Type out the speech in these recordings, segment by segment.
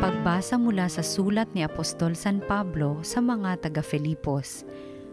Pagbasa mula sa sulat ni Apostol San Pablo sa mga taga-Filipos.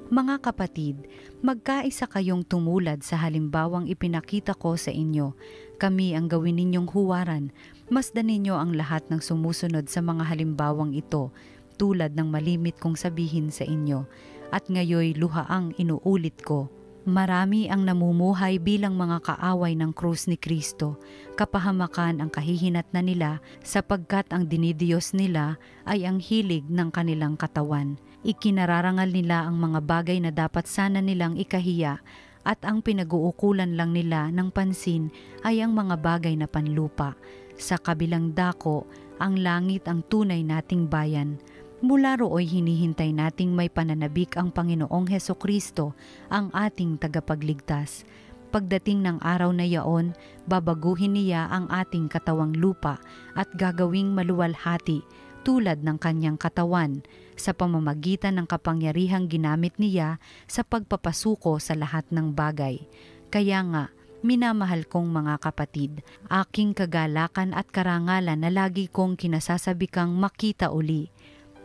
Mga kapatid, magkaisa kayong tumulad sa halimbawang ipinakita ko sa inyo. Kami ang gawin ninyong huwaran. Masdan ninyo ang lahat ng sumusunod sa mga halimbawang ito, tulad ng malimit kong sabihin sa inyo. At ngayoy luhaang inuulit ko. Marami ang namumuhay bilang mga kaaway ng krus ni Kristo. Kapahamakan ang kahihinat na nila sapagkat ang dinidiyos nila ay ang hilig ng kanilang katawan. Ikinararangal nila ang mga bagay na dapat sana nilang ikahiya at ang pinag-uukulan lang nila ng pansin ay ang mga bagay na panlupa. Sa kabilang dako, ang langit ang tunay nating bayan. Mula rooy hinihintay nating may pananabik ang Panginoong Hesukristo, ang ating tagapagligtas. Pagdating ng araw na yaon, babaguhin niya ang ating katawang lupa at gagawing maluwalhati tulad ng kanyang katawan sa pamamagitan ng kapangyarihang ginamit niya sa pagpapasuko sa lahat ng bagay. Kaya nga, minamahal kong mga kapatid, aking kagalakan at karangalan na lagi kong kinasasabikang makita uli.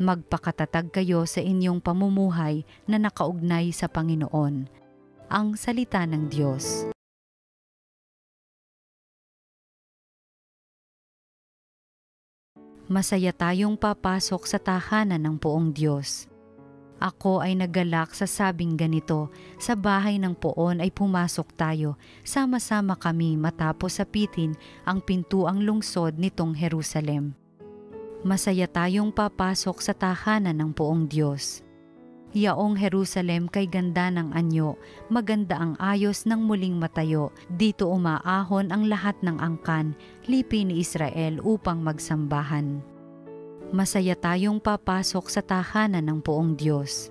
Magpakatatag kayo sa inyong pamumuhay na nakaugnay sa Panginoon. Ang salita ng Diyos. Masaya tayong papasok sa tahanan ng Poong Diyos. Ako ay naggalak sa sabing ganito, sa bahay ng Poon ay pumasok tayo, sama-sama kami matapos sapitin ang pintuang lungsod nitong Jerusalem. Masaya tayong papasok sa tahanan ng Poong Diyos. Yaong Jerusalem kay ganda ng anyo, maganda ang ayos ng muling matayo, dito umaahon ang lahat ng angkan, lipi ni Israel upang magsambahan. Masaya tayong papasok sa tahanan ng Poong Diyos.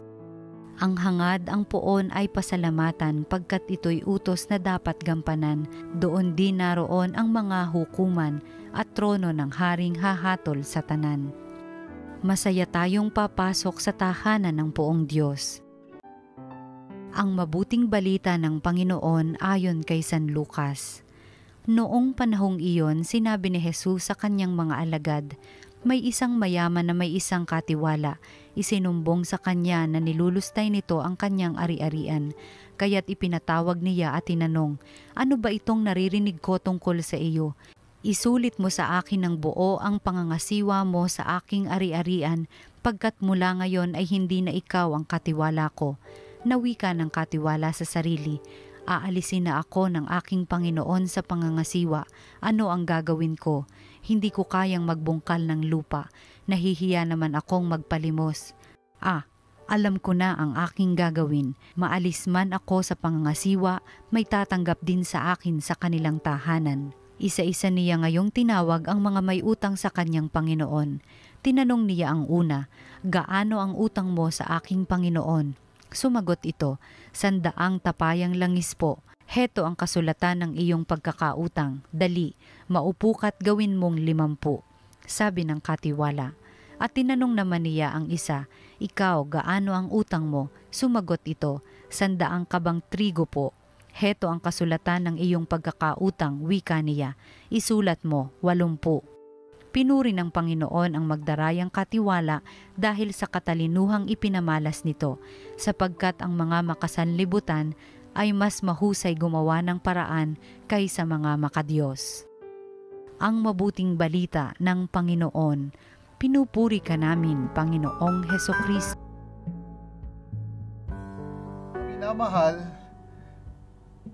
Ang hangad ang Poon ay pasalamatan pagkat ito'y utos na dapat gampanan, doon din naroon ang mga hukuman at trono ng haring hahatol sa tanan. Masaya tayong papasok sa tahanan ng Poong Diyos. Ang mabuting balita ng Panginoon ayon kay San Lucas. Noong panahong iyon, sinabi ni Jesus sa kanyang mga alagad, may isang mayaman na may isang katiwala. Isinumbong sa kanya na nilulustay nito ang kanyang ari-arian. Kaya't ipinatawag niya at tinanong, ano ba itong naririnig ko tungkol sa iyo? Isulit mo sa akin ng buo ang pangangasiwa mo sa aking ari-arian, pagkat mula ngayon ay hindi na ikaw ang katiwala ko. Nawi ka ng katiwala sa sarili. Aalisin na ako ng aking Panginoon sa pangangasiwa. Ano ang gagawin ko? Hindi ko kayang magbungkal ng lupa. Nahihiya naman akong magpalimos. Alam ko na ang aking gagawin. Maalis man ako sa pangangasiwa, may tatanggap din sa akin sa kanilang tahanan. Isa-isa niya ngayong tinawag ang mga may utang sa kanyang Panginoon. Tinanong niya ang una, gaano ang utang mo sa aking Panginoon? Sumagot ito, 100 tapayang langis po. Heto ang kasulatan ng iyong pagkakautang. Dali, maupo ka't gawin mong 50. Sabi ng katiwala. At tinanong naman niya ang isa, ikaw, gaano ang utang mo? Sumagot ito, 100 kabang trigo po. Heto ang kasulatan ng iyong pagkakautang, wika niya. Isulat mo, 80. Pinuri ng Panginoon ang magdarayang katiwala dahil sa katalinuhang ipinamalas nito, sapagkat ang mga makasanlibutan ay mas mahusay gumawa ng paraan kaysa mga makadiyos. Ang mabuting balita ng Panginoon. Pinupuri ka namin, Panginoong Hesukristo. Minamahal,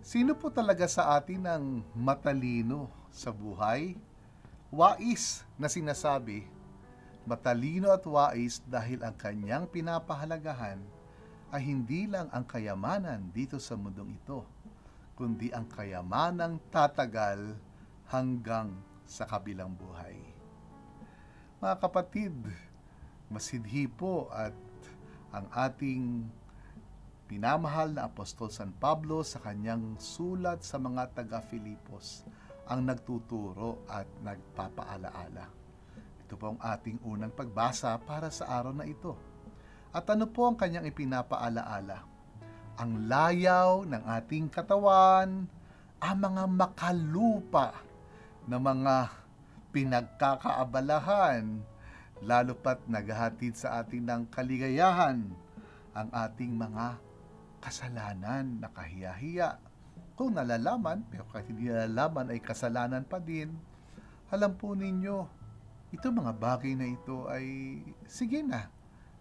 sino po talaga sa atin ang matalino sa buhay? Wais na sinasabi, matalino at wais dahil ang kanyang pinapahalagahan ay hindi lang ang kayamanan dito sa mundong ito, kundi ang kayamanang tatagal hanggang sa kabilang buhay. Mga kapatid, masidhi po at ang ating Minamahal na Apostol San Pablo sa kanyang sulat sa mga taga-Filipos ang nagtuturo at nagpapaalaala. Ito po ang ating unang pagbasa para sa araw na ito. At ano po ang kanyang ipinapaalaala? Ang layaw ng ating katawan, ang mga makalupa na mga pinagkakaabalahan, lalo pat naghahatid sa atin ng kaligayahan, ang ating mga kasalanan na kahiya-hiya. Kung nalalaman, pero kahit hindi nalalaman ay kasalanan pa din, alam po ninyo, ito mga bagay na ito ay, sige na,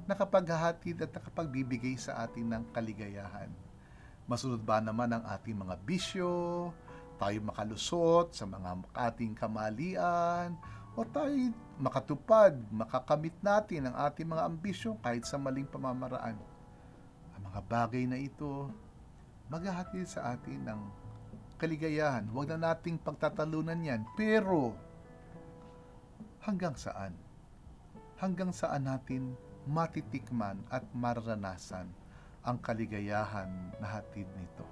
nakapaghahatid at nakapagbibigay sa atin ng kaligayahan. Masunod ba naman ang ating mga bisyo, tayo makalusot sa mga ating kamalian, o tayo makatupad, makakamit natin ang ating mga ambisyon kahit sa maling pamamaraan. Ang mga bagay na ito, maghahatid sa atin ng kaligayahan. Huwag na nating pagtatalunan yan. Pero, hanggang saan? Hanggang saan natin matitikman at maranasan ang kaligayahan na hatid nito?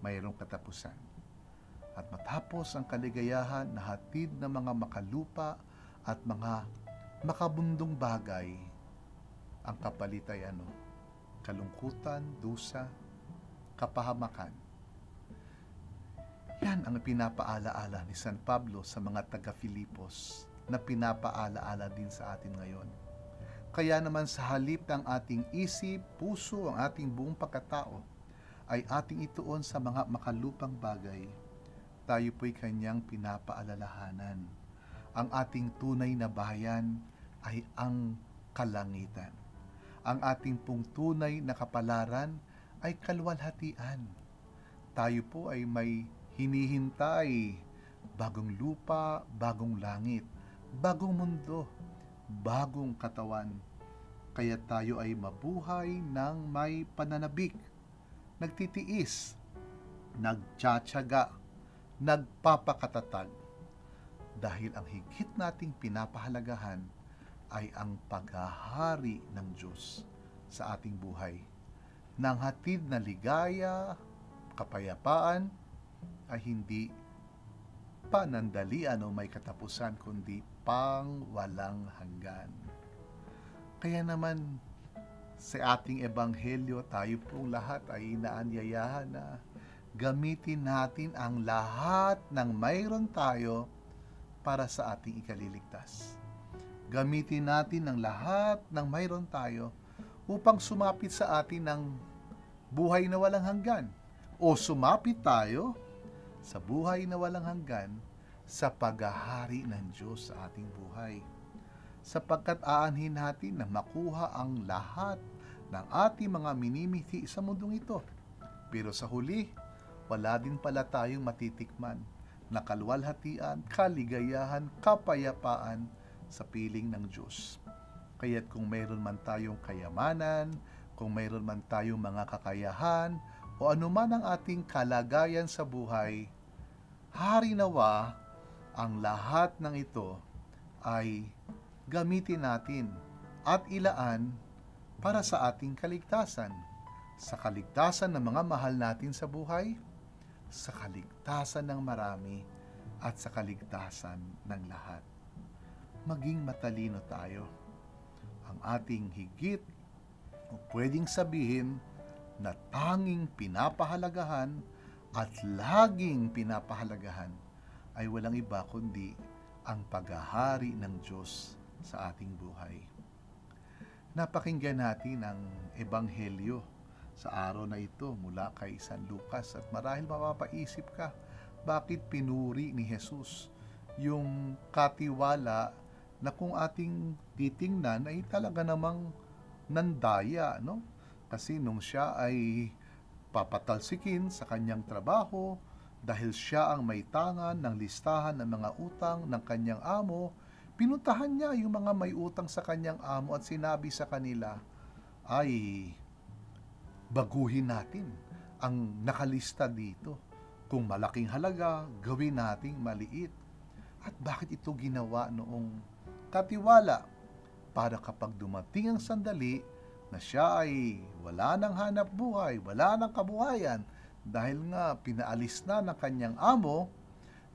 Mayroong katapusan. At matapos ang kaligayahan na hatid ng mga makalupa at mga makabundong bagay, ang kapalit ay ano? Kalungkutan, dusa, kapahamakan. Yan ang pinapaalaala ni San Pablo sa mga taga-Filipos na pinapaalaala din sa atin ngayon. Kaya naman sa halip ng ating isip, puso, ang ating buong pagkatao, ay ating ituon sa mga makalupang bagay, tayo po'y kanyang pinapaalalahanan. Ang ating tunay na bayan ay ang kalangitan. Ang ating pong tunay na kapalaran ay kalwalhatian. Tayo po ay may hinihintay, bagong lupa, bagong langit, bagong mundo, bagong katawan. Kaya tayo ay mabuhay ng may pananabik, nagtitiis, nagtsatsaga, nagpapakatatag. Dahil ang higit nating pinapahalagahan ay ang paghahari ng Diyos sa ating buhay. Nang hatid na ligaya, kapayapaan, ay hindi panandalian o may katapusan, kundi pang walang hanggan. Kaya naman, sa ating ebanghelyo, tayo pong lahat ay inaanyayahan na gamitin natin ang lahat ng mayroon tayo para sa ating ikaliligtas. Gamitin natin ang lahat ng mayroon tayo upang sumapit sa atin ng buhay na walang hanggan. O sumapit tayo sa buhay na walang hanggan sa paghahari ng Diyos sa ating buhay. Sapagkat aanhin natin na makuha ang lahat ng ating mga minimithi sa mundong ito. Pero sa huli, wala din pala tayong matitikman na kalwalhatian, kaligayahan, kapayapaan sa piling ng Diyos. Kaya't kung mayroon man tayong kayamanan, kung mayroon man tayong mga kakayahan, o anuman ang ating kalagayan sa buhay, hari nawa ang lahat ng ito ay gamitin natin at ilaan para sa ating kaligtasan. Sa kaligtasan ng mga mahal natin sa buhay, sa kaligtasan ng marami, at sa kaligtasan ng lahat. Maging matalino tayo. Ang ating higit o pwedeng sabihin na tanging pinapahalagahan at laging pinapahalagahan ay walang iba kundi ang paghahari ng Diyos sa ating buhay. Napakinggan natin ang Ebanghelyo sa araw na ito mula kay San Lucas at marahil mapapaisip ka, bakit pinuri ni Jesus yung katiwala na kung ating titingnan ay talaga namang nandaya, no? Kasi nung siya ay papatalsikin sa kanyang trabaho, dahil siya ang may tangan ng listahan ng mga utang ng kanyang amo, pinuntahan niya yung mga may utang sa kanyang amo at sinabi sa kanila, ay baguhin natin ang nakalista dito. Kung malaking halaga, gawin nating maliit. At bakit ito ginawa noong katiwala? Para kapag dumating ang sandali, na siya ay wala ng hanap buhay, wala ng kabuhayan dahil nga pinaalis na ng kanyang amo,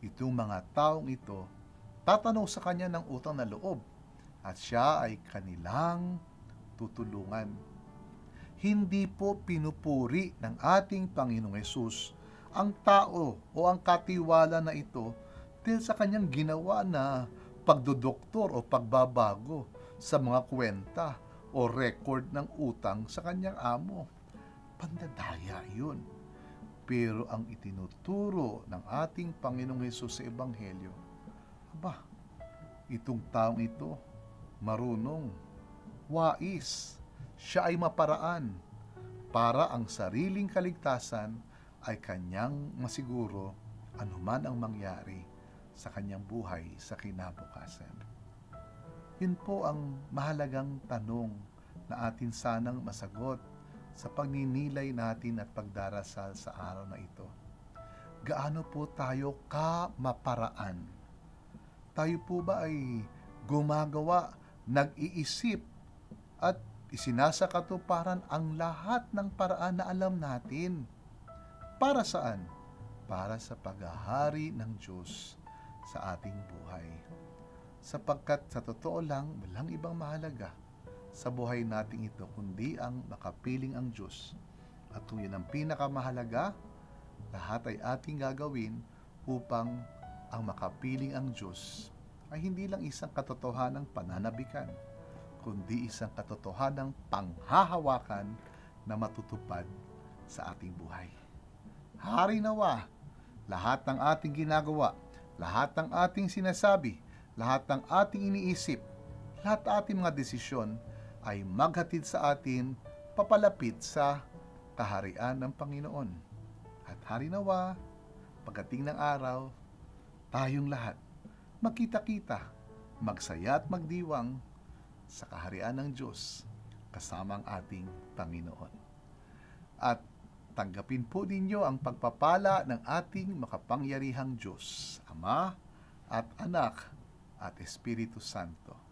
itong mga taong ito tatanong sa kanya ng utang na loob at siya ay kanilang tutulungan. Hindi po pinupuri ng ating Panginoong Hesus ang tao o ang katiwala na ito dahil sa kanyang ginawa na pagdodoktor o pagbabago sa mga kwenta o record ng utang sa kanyang amo. Pandadaya yun. Pero ang itinuturo ng ating Panginoong Hesus sa Ebanghelyo, itong taong ito, marunong, wais, siya ay maparaan para ang sariling kaligtasan ay kanyang masiguro anuman ang mangyari sa kanyang buhay sa kinabukasan. Yun po ang mahalagang tanong na atin sanang masagot sa pagninilay natin at pagdarasal sa araw na ito. Gaano po tayo kamaparaan? Tayo po ba ay gumagawa, nag-iisip at isinasakatuparan ang lahat ng paraan na alam natin? Para saan? Para sa paghahari ng Diyos sa ating buhay. Sapagkat sa totoo lang, walang ibang mahalaga sa buhay nating ito kundi ang makapiling ang Diyos. At kung yun ang pinakamahalaga, lahat ay ating gagawin upang ang makapiling ang Diyos ay hindi lang isang katotohanang pananabikan, kundi isang katotohanang panghahawakan na matutupad sa ating buhay. Hari nawa, lahat ng ating ginagawa, lahat ng ating sinasabi, lahat ng ating iniisip, lahat ng ating mga desisyon ay maghatid sa atin papalapit sa kaharian ng Panginoon. At hari nawa, pagdating ng araw, tayong lahat magkita-kita, magsaya at magdiwang sa kaharian ng Diyos kasama ang ating Panginoon. At tanggapin po ninyo ang pagpapala ng ating makapangyarihang Diyos, Ama at Anak at Espiritu Santo.